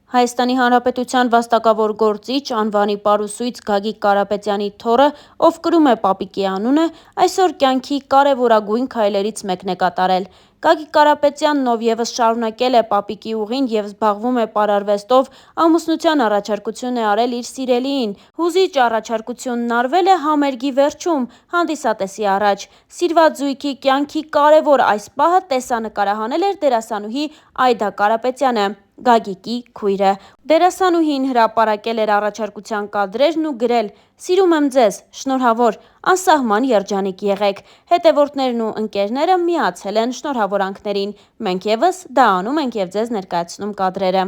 Հայաստանի Հանրապետության վաստակավոր գործիչ անվանի պարուսույց Գագիկ Կարապետյանի թոռը, ով կրում է պապիկի անունը, այսօր կյանքի կարևորագույն քայլերից մեկն է կատարել։ Գագիկ Կարապետյանն, ով ևս շարունակել է պապիկի ուղին և զբաղվում է պարարվեստով, ամուսնության առաջարկություն է արել իր սիրելիին։ Հուզիչ առաջարկությունն արվել է համերգի վերջում, հանդիսատեսի առաջ։ Սիրված զույգի կյանքի կարևոր այս պահը տեսանկարահանել էր դերասանուհի Այդա Կարապետյանը, Գագիկի քույրը։ Դերասանուհին հրապարակել էր առաջարկության կադրերն ու գրել. «Սիրում եմ ձեզ, շնորհավոր, անսահման երջանիկ եղեք»։ Հետևորդներն ու ընկերները միացել են շնորհավորանքներին։ Մենք ևս դա անում ենք և ձեզ ներկայացնում կադրերը։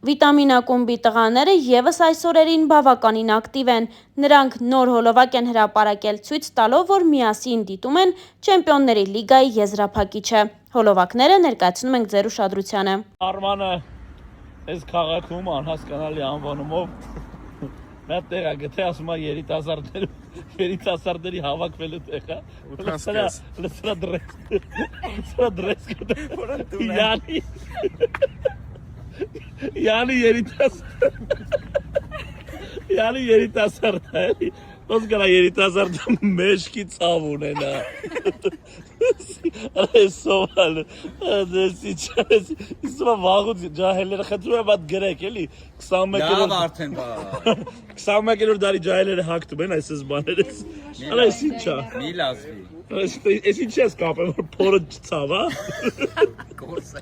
Վիտամին ակումբի տղաները ևս այս օրերին բավականին ակտիվ են։ Նրանք նոր հոլովակ են հրապարակել ցույց տալով, որ միասին դիտում են Չեմպիոնների լիգայի եզրափակիչը։ Հոլովակները ներկայացնում ենք ձեր ուշադրությանը։ Արմանը այս քաղաքում անհասկանալի անվանումով մեծ տեղ է գտե, ասում է երիտասարդների հավաքվելու տեղ է։ Լսրա դրես Յանի երիտասարդ է, ոնց գնա երիտասարդը մեջքի ցավ ունենա։ Սովալ, իսկը վաղուց ջահելները խնդրում եմ այդ գրեք, էլի 21-րդ դարի ջահելները հագտում են այս բաներս։ Արա էս ինչ է։ Մի լազվի։ Էս ինչ ես կապեմ, որ փորը ցավ, հա։ Կորս է։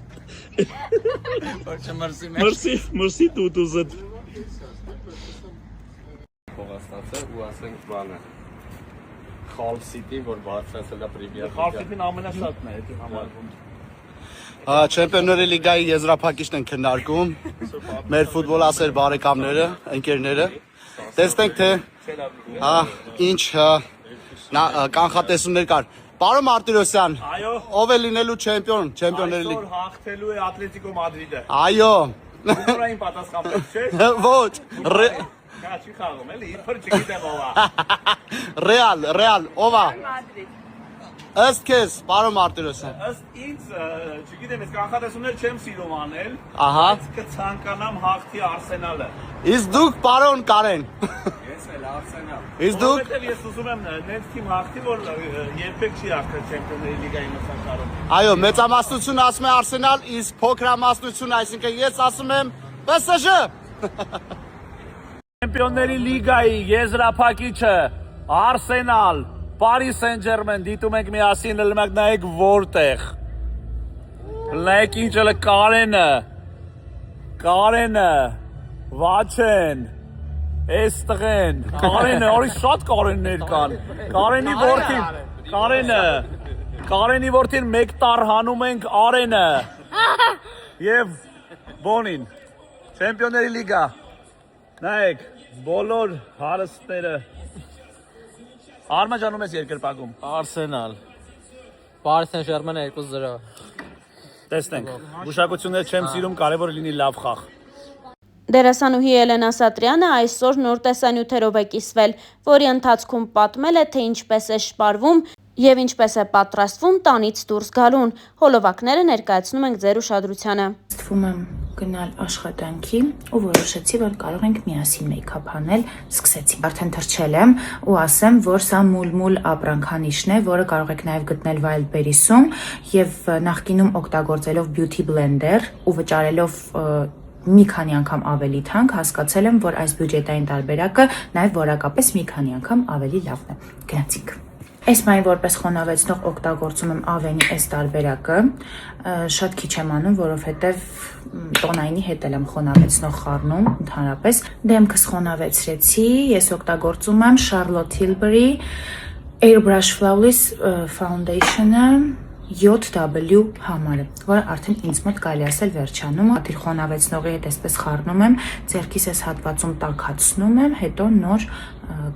Որչը Մրսի դուզդ։ Փողաստացը ու ասենք բանը։ Խալսիտին, որ բարձրացել է պրեմիեր։ Խալսիտին ամենաշատն է, դա համարվում։ Չեմպիոնների լիգայի եզրափակիչն են քննարկում։ Մեր ֆուտբոլասեր բարեկամները, ընկերները։ Տեսնենք թե ինչ կանխատեսումներ կար։ Պարոն Մարտիրոսյան, ով է լինելու չեմպիոն Չեմպիոնների լիգ։ Այսօր հաղթելու է Ատլետիկո Մադրիդը։ Այո։ Ուղղորային պատասխանատու չէ։ Ոչ։ Չի խաղում էլի, իբր չգիտեմ ով է։ Ռեալ, ով է։ Ըստ քեզ, պարոն Մարտիրոսյան։ Ըստ ինձ, չգիտեմ, ես կանխատեսումներ չեմ սիրում անել։ Ահա։ Կցանկանամ հաղթի Արսենալը։ Իսկ դուք, պարոն Կարեն։ Ես էլ Արսենալ։ Իսկ դուք։ Որովհետև ես ուզում եմ նենց թիմ հաղթի, որ երբեք չի հաղթել Չեմպիոնների լիգայի մրցաշարում։ Այո, մեծամասնությունը ասում է Արսենալ, իսկ փոքրամասնությունը, այսինքն ես ասում եմ PSG։ Չեմպիոնների լիգայի եզրափակիչը Արսենալ, Paris Saint-Germain դիտում ենք միասին, լմակ նայեք որտեղ։ Լայք ինչ էլ Կարենը, Վաչեն, Էստղեն, Կարենը, օրի շատ Կարեններ կան։ Կարենի որդին մեկ տար հանում ենք Արենը։ Եվ բոնին, Չեմպիոնների լիգա։ Նայեք, բոլոր հարստները։ Արմաջանում ես երկրպագում։ Արսենալ, Paris Saint-Germain 2-0։ Տեսնենք, գուշակություններ չեմ սիրում, կարևոր լինի լավ խաղ։ Դերասանուհի Էլենա Սատրյանը այսօր նոր տեսանյութերով է կիսվել, որի ընթացքում պատմել է, թե ինչպես է շպարվում և ինչպես է պատրաստվում տանից դուրս գալուն։ Հոլովակները ներկայացնում ենք ձեր ուշադրությանը։ Ստվում եմ գնալ աշխատանքի ու որոշեցի, որ կարող ենք միասին մեյքափ անել, սկսեցի։ Արդեն թրջել եմ ու ասեմ, որ սա մուլմուլ ապրանքանիշն է, որը կարող եք նաև գտնել Wildberries-ում եւ նախկինում օգտագործելով Beauty Blender ու վճարելով մի քանի անգամ ավելի թանկ, հասկացել եմ, որ այս բյուջետային տարբերակը նաև որակապես մի քանի անգամ ավելի լավն է։ Գնացինք։ Այս մայն որպես խոնավեցնող օգտագործում եմ Aveni այս տարբերակը, շատ քիչ եմ անում, որովհետև տոնայինի հետ եմ խոնավեցնող խառնում, ընդհանրապես դեմքս խոնավեցրեցի, ես օգտագործում եմ Charlotte Tilbury Airbrush Flawless Foundation-ը 7W համարը, որը արդեն ինձ մոտ կարելի ասել վերջանում, աթիլ խոնավեցնողի հետ այսպես խառնում եմ, ձեռքիս այս հատվածում տաքացնում եմ, հետո նոր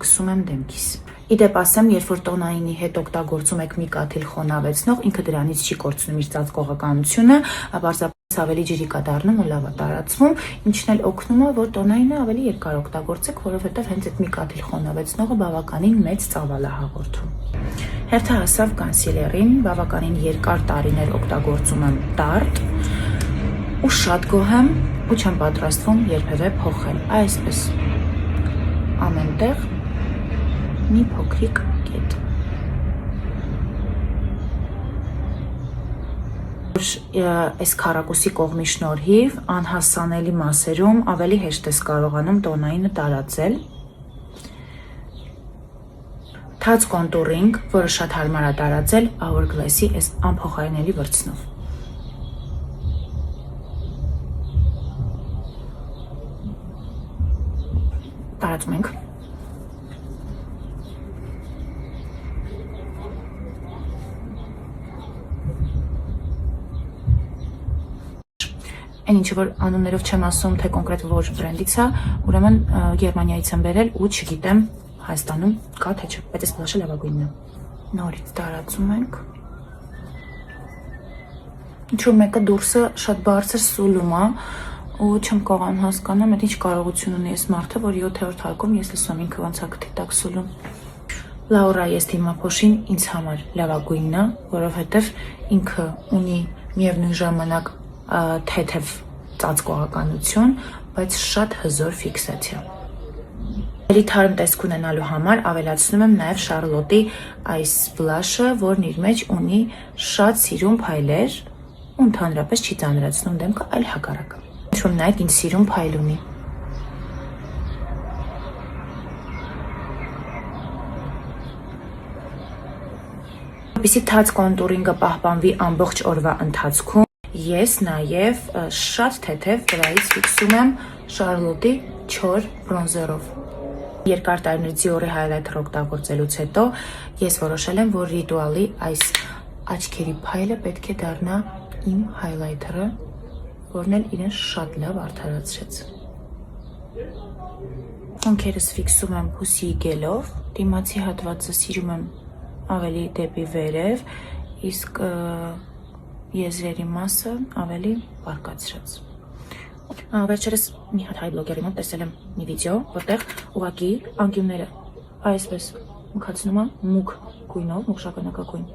գցում եմ դեմքիս։ Իդեպ ասեմ, երբ որ տոնայինի հետ օգտագործում եք մի կաթիլ խոնավեցնող, ինքը դրանից չի կորցնում իր ծածկողականությունը, պարզապես ավելի ջրիկ է դառնում ու լավ է տարածվում, ինչն էլ օգնում է, որ տոնայինը ավելի երկար օգտագործեք, որովհետև հենց այդ մի կաթիլ խոնավեցնողը բավականին մեծ ծավալ է հաղորդում։ Հերթը հասավ կոնսիլերին, բավականին երկար տարիներ օգտագործում եմ Tarte ու շատ գոհ եմ ու չեմ պատրաստվում երբևէ փոխել, այսպես ամենտեղ մի փոքրիկ կետ։ Այս քառակուսի կողմի շնորհիվ անհասանելի մասերում ավելի հեշտ ես կարողանում տոնայինը տարածել։ Թաց կոնտուրինգ, որը շատ հարմար է տարածել Hourglass-ի այս անփոխարինելի վրձնով։ Տարածում ենք։ Այն ինչը որ անուններով չեմ ասում, թե կոնկրետ որ բրենդից է, ուրեմն Գերմանիայից եմ բերել ու չգիտեմ Հայաստանում կա թե չէ, բայց այս բլաշը լավագույնն է։ Նորից տարածում ենք։ Ինչ-որ մեկը դուրսը շատ բարձր սուլում է ու չեմ կարող հասկանամ, այդ ինչ կարողություն ունի այս մարդը, որ 7-րդ հարկում ես լսում ինքը ոնց է քթի սուլում։ Laura Estimaposh-ին ինձ համար լավագույնն է, որովհետև ինքը ունի միևնույն ժամանակ թեթև ծածկողականություն, բայց շատ հզոր ֆիքսացիա։ Ավելի թարմ տեսք ունենալու համար ավելացնում եմ նաև Charlotte-ի այս բլաշը, որն իր մեջ ունի շատ սիրուն փայլեր ու ընդհանրապես չի ծանրացնում դեմքը, այլ հակառակը։ Ինչու՞ նայեք ինչ սիրուն փայլ ունի։ Որպեսզի թաց կոնտուրինգը պահպանվի ամբողջ օրվա ընթացքում, ես նաև շատ թեթև վրայից ֆիքսում եմ Charlotte-ի չոր բրոնզերով։ Երկար տարիներ Dior-ի highlighter օգտագործելուց հետո ես որոշել եմ, որ Ritual-ի այս աչքերի փայլը պետք է դառնա իմ highlighter-ը, որն էլ իրեն շատ լավ արդարացրեց։ Հոնքերս ֆիքսում եմ փուսի գելով, դիմացի հատվածը սիրում եմ ավելի դեպի վերև, իսկ եզրերի մասը ավելի բարկացրած։ Վերջերս մի հատ հայ բլոգերի մոտ տեսել եմ մի վիդեո, որտեղ ուղղակի անկյունները այսպես մուքացնում եմ մուգ գույնով, մուգ շագանակագույն։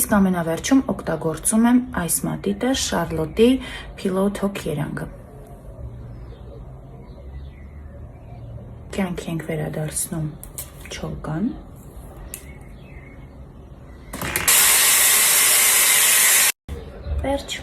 Իսկ ամենավերջում օգտագործում եմ այս մատիտը Charlotte-ի Pillow Talk երանգը։ Կյանքի ենք վերադարձնում չոլկան։ Վերջ։